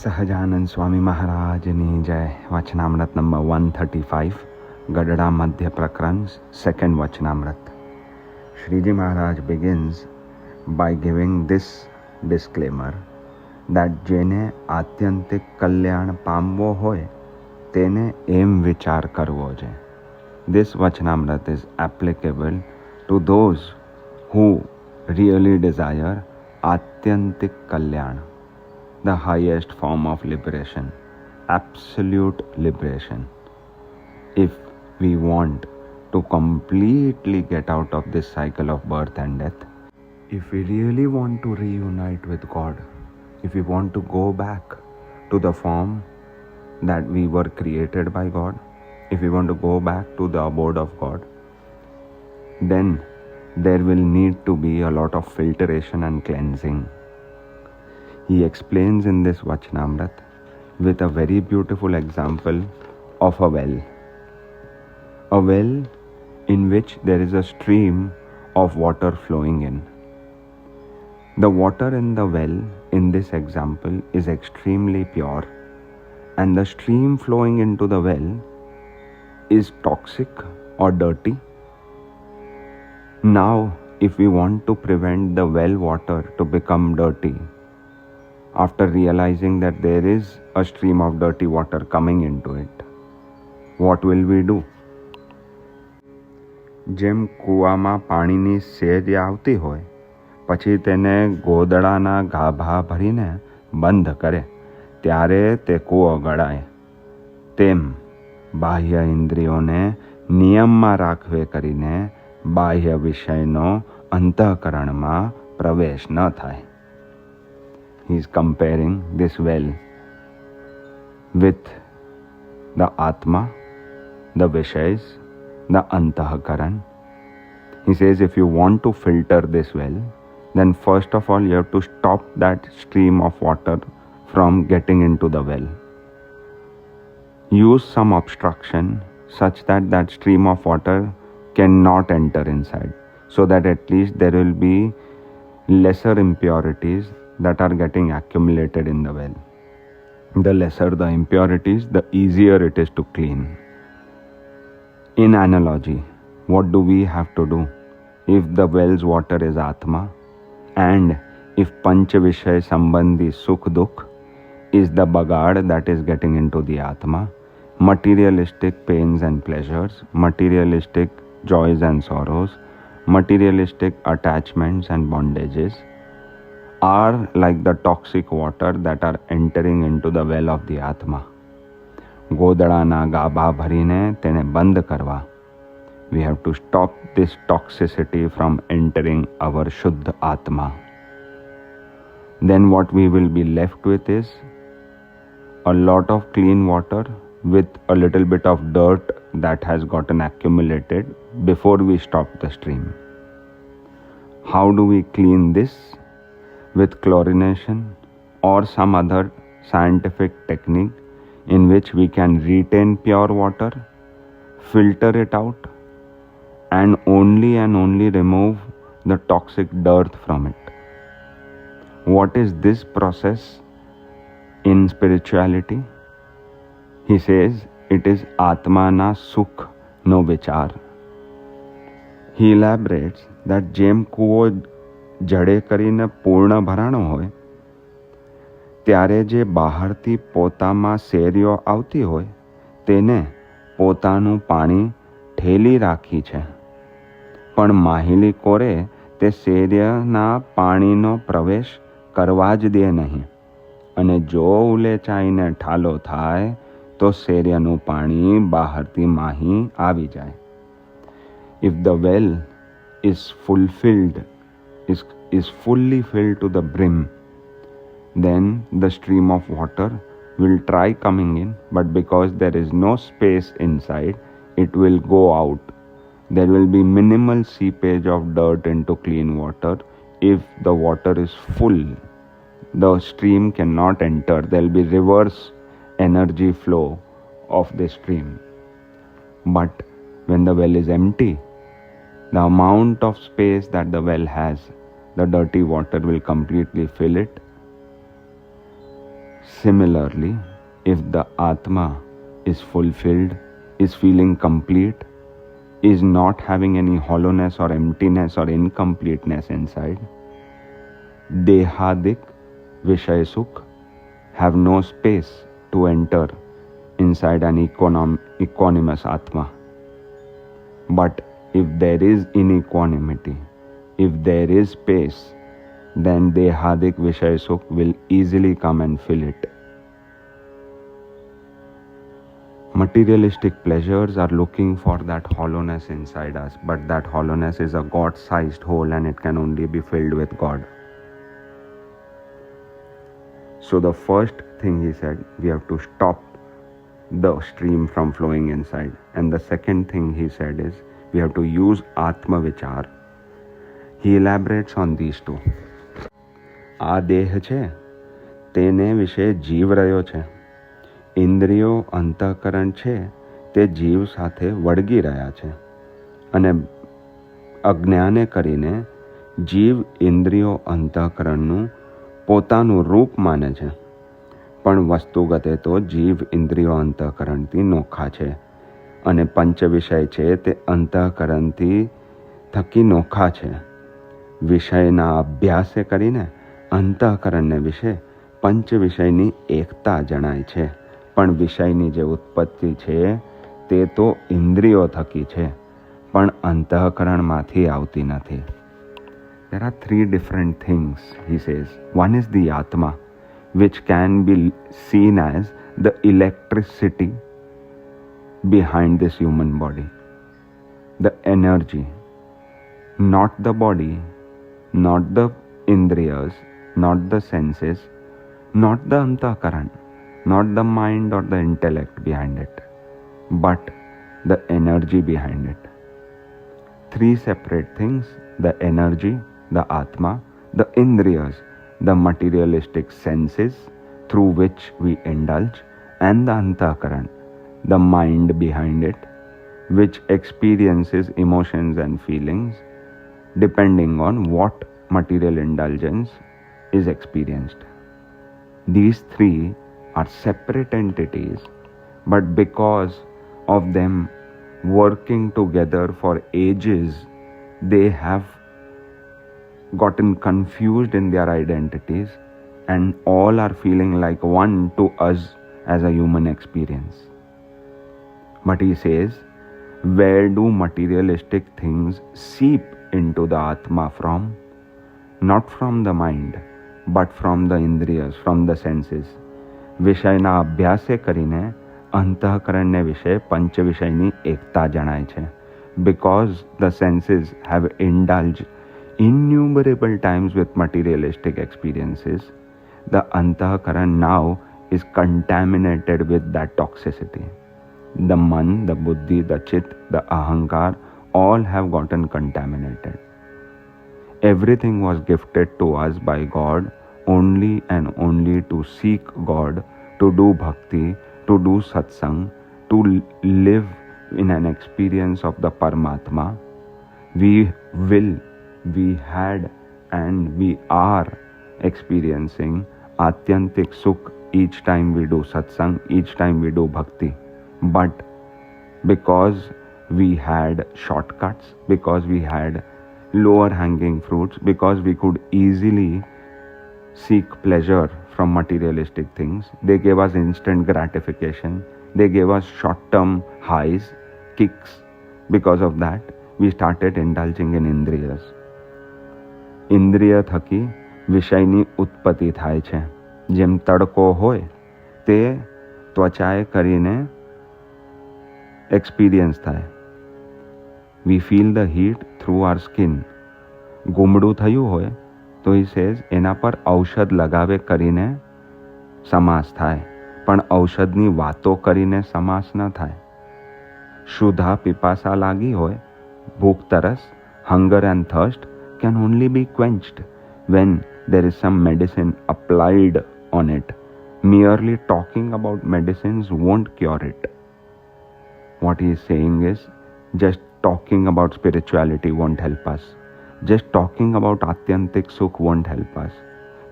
સહજાનંદ સ્વામી મહારાજની જય. વચનામૃત નંબર 135, ગઢડા મધ્ય પ્રકરણ, second Vachanamrut. Shriji Maharaj begins by giving this disclaimer that જેને આત્યંતિક કલ્યાણ પામવો હોય તેને એમ વિચાર કરવો છે. This Vachnamrut is applicable to those who really desire Atyantik Kalyan, the highest form of liberation, absolute liberation. If we want to completely get out of this cycle of birth and death, if we really want to reunite with God, if we want to go back to the form that we were created by God, if we want to go back to the abode of God, then there will need to be a lot of filtration and cleansing. He explains in this Vachnamrut with a very beautiful example of a well. A well in which there is a stream of water flowing in. The water in the well in this example is extremely pure, and the stream flowing into the well is toxic or dirty. Now, if we want to prevent the well water to become dirty, after realizing that there is a stream of dirty water coming into it, what will we do? જેમ કૂવામાં પાણીની સેજ આવતી હોય પછી તેને ગોદડાના ગાભા ભરીને બંધ કરે ત્યારે તે કૂવો ગળાય, તેમ બાહ્ય ઇન્દ્રિયોને નિયમમાં રાખવે કરીને બાહ્ય વિષયનો અંતઃકરણમાં પ્રવેશ ન થાય. He is comparing this well with the Atma, the Vishayas, the Antahakaran. He says if you want to filter this well, then first of all you have to stop that stream of water from getting into the well. Use some obstruction such that that stream of water cannot enter inside, so that at least there will be lesser impurities that are getting accumulated in the well. The lesser the impurities, the easier it is to clean. In analogy, what do we have to do? If the well's water is Atma, and if Pancha Vishay Sambandhi Sukh Dukh is the bagad that is getting into the Atma, materialistic pains and pleasures, materialistic joys and sorrows, materialistic attachments and bondages, are like the toxic water that are entering into the well of the Atma. ગોદડાના ગાભા ભરીને તેને બંધ કરવા. We have to stop this toxicity from entering our Shuddha Atma. Then what we will be left with is a lot of clean water with a little bit of dirt that has gotten accumulated before we stop the stream. How do we clean this? With chlorination or some other scientific technique in which we can retain pure water, filter it out, and only remove the toxic dirt from it. What is this process in spirituality? He says it is Atmana Sukh no Vichar. He elaborates that જેમ કૂવો જડે કરીને પૂર્ણ ભરાણો હોય ત્યારે જે બહારથી પોતામાં શેરીઓ આવતી હોય તેને પોતાનું પાણી ઠેલી રાખી છે, પણ માહિલી કોરે તે શેરીના પાણીનો પ્રવેશ કરવા જ દે નહીં, અને જો ઉલેચાઈને ઠાલો થાય તો શેરીનું પાણી બહારથી માહી આવી જાય. If the well is fulfilled, is fully filled to the brim, then the stream of water will try coming in, but because there is no space inside, it will go out. There will be minimal seepage of dirt into clean water. If the water is full, the stream cannot enter. There will be reverse energy flow of the stream. But when the well is empty, the amount of space that the well has, the dirty water will completely fill it. Similarly, if the Atma is fulfilled, is feeling complete, is not having any hollowness or emptiness or incompleteness inside, Dehadik Vishay Sukh have no space to enter inside an equanimous Atma. But if there is inequanimity, if there is space, then Dehadik Vishay Sukh will easily come and fill it. Materialistic pleasures are looking for that hollowness inside us, but that hollowness is a God-sized hole and it can only be filled with God. So the first thing he said, we have to stop the stream from flowing inside. And the second thing he said is, we have to use Atma Vichar. He elaborates on these two. આ દેહ છે તેને વિશે જીવ રહ્યો છે. ઇન્દ્રિયો અંતઃકરણ છે તે જીવ સાથે વળગી રહ્યા છે અને અજ્ઞાને કરીને જીવ ઇન્દ્રિયો અંતઃકરણનું પોતાનું રૂપ માને છે. પણ વસ્તુગતે તો જીવ ઇન્દ્રિયો અંતઃકરણથી નોખા છે અને પંચ વિષય છે તે અંતઃકરણથી થકી નોખા છે. વિષયના અભ્યાસે કરીને અંતઃકરણને વિશે પંચ વિષયની એકતા જણાય છે. પણ વિષયની જે ઉત્પત્તિ છે તે તો ઇન્દ્રિયો થકી છે, પણ અંતઃકરણમાંથી આવતી નથી. There are three different things, he says. One is the Atma, which can be seen as the electricity behind this human body. The energy, not the body, not the indriyas, not the senses, not the antakaran, not the mind or the intellect behind it, but the energy behind it. Three separate things: the energy, the Atma, the indriyas, the materialistic senses through which we indulge, and the antakaran, the mind behind it, which experiences emotions and feelings depending on what material indulgence is experienced. These three are separate entities, but because of them working together for ages, they have gotten confused in their identities and all are feeling like one to us as a human experience. But he says, where do materialistic things seep into the Atma from? Not from the mind, but from the indriyas, from the senses. વિષયના અભ્યાસે કરીને અંતઃકરણને વિશે પંચ વિષયની એકતા જણાય છે. Because the senses have indulged innumerable times with materialistic experiences, the antahkaran now is contaminated with that toxicity. The man, the buddhi, the chit, the ahankar, all have gotten contaminated. Everything was gifted to us by God only and only to seek God, to do bhakti, to do satsang, to live in an experience of the Paramatma. We had and we are experiencing Atyantik Sukh each time we do satsang, each time we do bhakti. But because we had shortcuts, because we had lower hanging fruits, because we could easily seek pleasure from materialistic things, they gave us instant gratification, they gave us short-term highs, kicks. Because of that, we started indulging in indriyas. ઇન્દ્રિય થકી વિષયની ઉત્પત્તિ થાય છે. જેમ તડકો હોય તે ત્વચાએ કરીને એક્સપિરિયન્સ થાય. We feel the heat through our skin. ગુમડું થયું હોય તો he says એના પર ઔષધ લગાવે કરીને સમાસ થાય, પણ ઔષધની વાતો કરીને સમાસ ન થાય. શુદ્ધા પિપાસા લાગી હોય, ભૂખ તરસ, hunger and thirst can only be quenched when there is some medicine applied on it. Merely talking about medicines won't cure it. What he is saying is, just talking about spirituality won't help us. Just talking about Atyantik Sukh won't help us.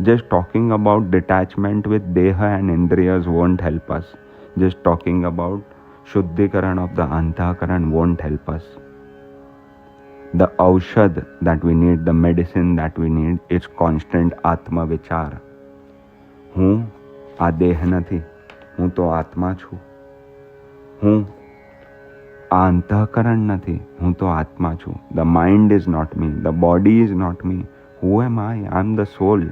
Just talking about detachment with deha and indriyas won't help us. Just talking about shuddhikaran of the antahkaran won't help us. The aushad that we need, the medicine that we need, is constant atma vichar. હું આ દેહ નથી, હું તો આત્મા છું. હું આ અંતઃકરણ નથી, હું તો આત્મા છું. The mind is not me, the body is not me. Who am I? I am the soul.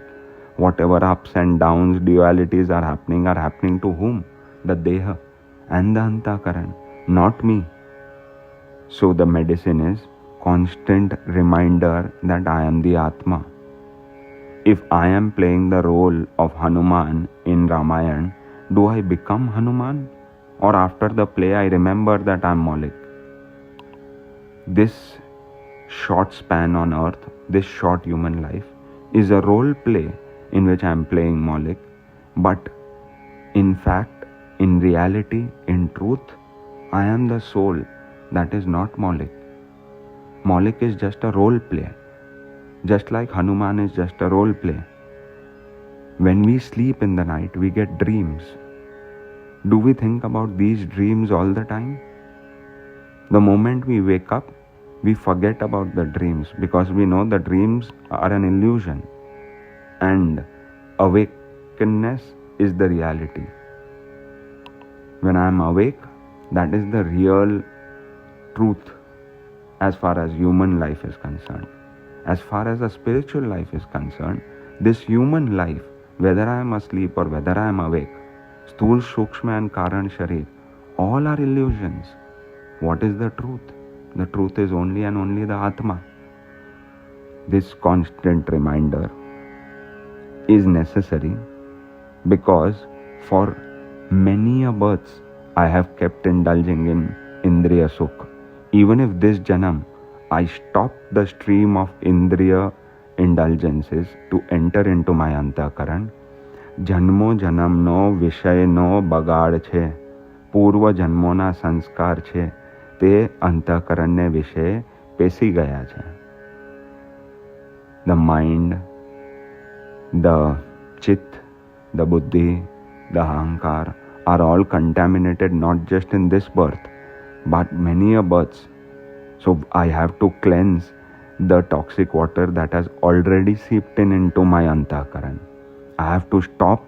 Whatever ups and downs, dualities are happening to whom? The deha and the antahkaran, not me. So the medicine is constant reminder that I am the Atma. If I am playing the role of Hanuman in Ramayana, do I become Hanuman? Or after the play I remember that I am Maulik? This short span on earth, this short human life, is a role play in which I am playing Maulik. But in fact, in reality, in truth, I am the soul that is not Maulik. Maulik is just a role play. Just like Hanuman is just a role play. When we sleep in the night, we get dreams. Do we think about these dreams all the time? The moment we wake up, we forget about the dreams because we know the dreams are an illusion. And awakeness is the reality. When I am awake, that is the real truth as far as human life is concerned. As far as the spiritual life is concerned, this human life, whether I am asleep or whether I am awake, sthul, shukshma and karan sharir, all are illusions. What is the truth? The truth is only and only the Atma. This constant reminder is necessary because for many a births I have kept indulging in indriya sukh. Even if this janam I stop the stream of indriya indulgences to enter into my antahkaran, જન્મો જન્મનો વિષયનો બગાડ છે, પૂર્વ જન્મોના સંસ્કાર છે, તે અંતઃકરણને વિશે પેસી ગયા છે. The mind, the chit, the buddhi, the ahankar are all contaminated not just in this birth, but many a births. So I have to cleanse the toxic water that has already seeped into my antahkaran. I have to stop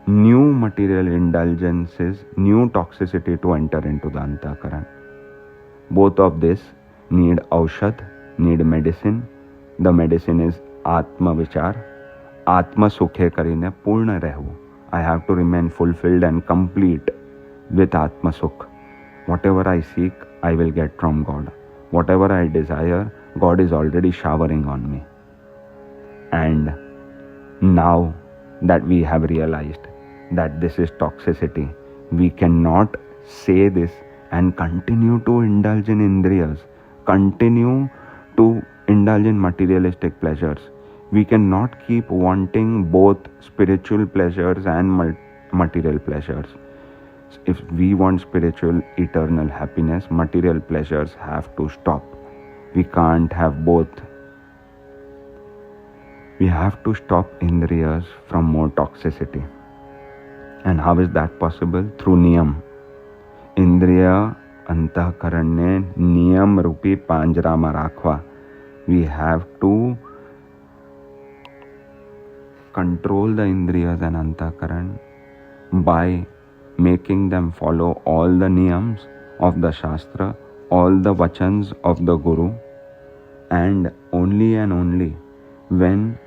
new material indulgences, new toxicity to enter into the antahkaran. Both of this need aushad, need medicine. The medicine is atma vichar. Atma sukhe karine purna rehu. I have to remain fulfilled and complete with atma sukh. Whatever I seek, I will get from God. Whatever I desire, God is already showering on me. And now that we have realized that this is toxicity, we cannot say this and continue to indulge in indriyas, continue to indulge in materialistic pleasures. We cannot keep wanting both spiritual pleasures and material pleasures. If we want spiritual eternal happiness, material pleasures have to stop. We can't have both. We have to stop indriyas from more toxicity. And how is that possible? Through niyam. Indriya antahkaranne niyam rupi panjarama rakhva. We have to control the indriyas and antahkaran by making them follow all the niyams of the Shastra, all the vachans of the Guru, and only when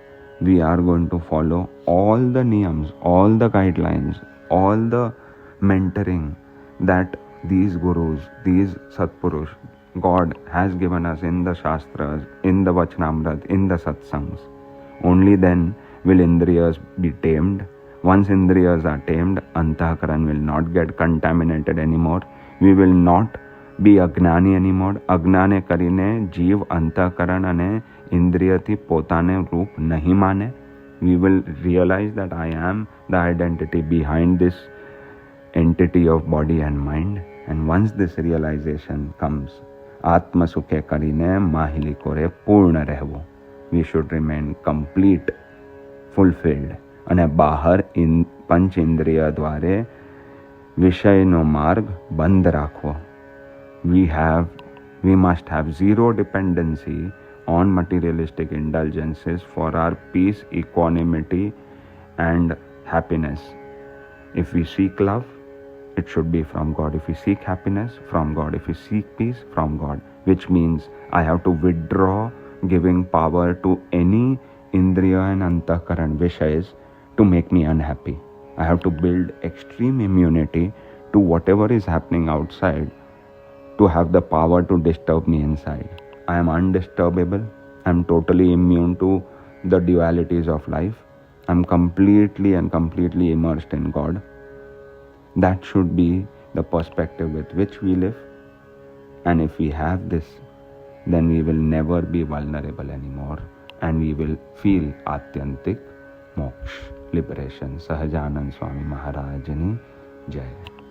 we are going to follow all the niyams, all the guidelines, all the mentoring that these Gurus, these Satpurush, God has given us in the Shastras, in the Vachnamrut, in the Satsangs. Only then will indriyas be tamed. Once indriyas are tamed, antahkaran will not get contaminated anymore. We will not be agnani anymore. Agnane karine jeev antahkaran ane indriyathi potane roop nahi mane. We will realize that I am the identity behind this entity of body and mind. And once this realization comes, atma sukhe karine mahili kore purna rehvo. We should remain complete fulfilled. અને બહાર પંચ ઇન્દ્રિય દ્વારે વિષયનો માર્ગ બંધ રાખવો. We must have zero dependency on materialistic indulgences for our peace, equanimity and happiness. If we seek love, it should be from God. If we seek happiness, from God. If we seek peace, from God. Which means I have to withdraw giving power to any indriya and antakaran vishayas to make me unhappy. I have to build extreme immunity to whatever is happening outside to have the power to disturb me inside. I am undisturbable. I am totally immune to the dualities of life. I am completely immersed in God. That should be the perspective with which we live. And if we have this, then we will never be vulnerable anymore. And we will feel Atyantik Moksha, liberation. Sahajanand Swami Maharajani Jai.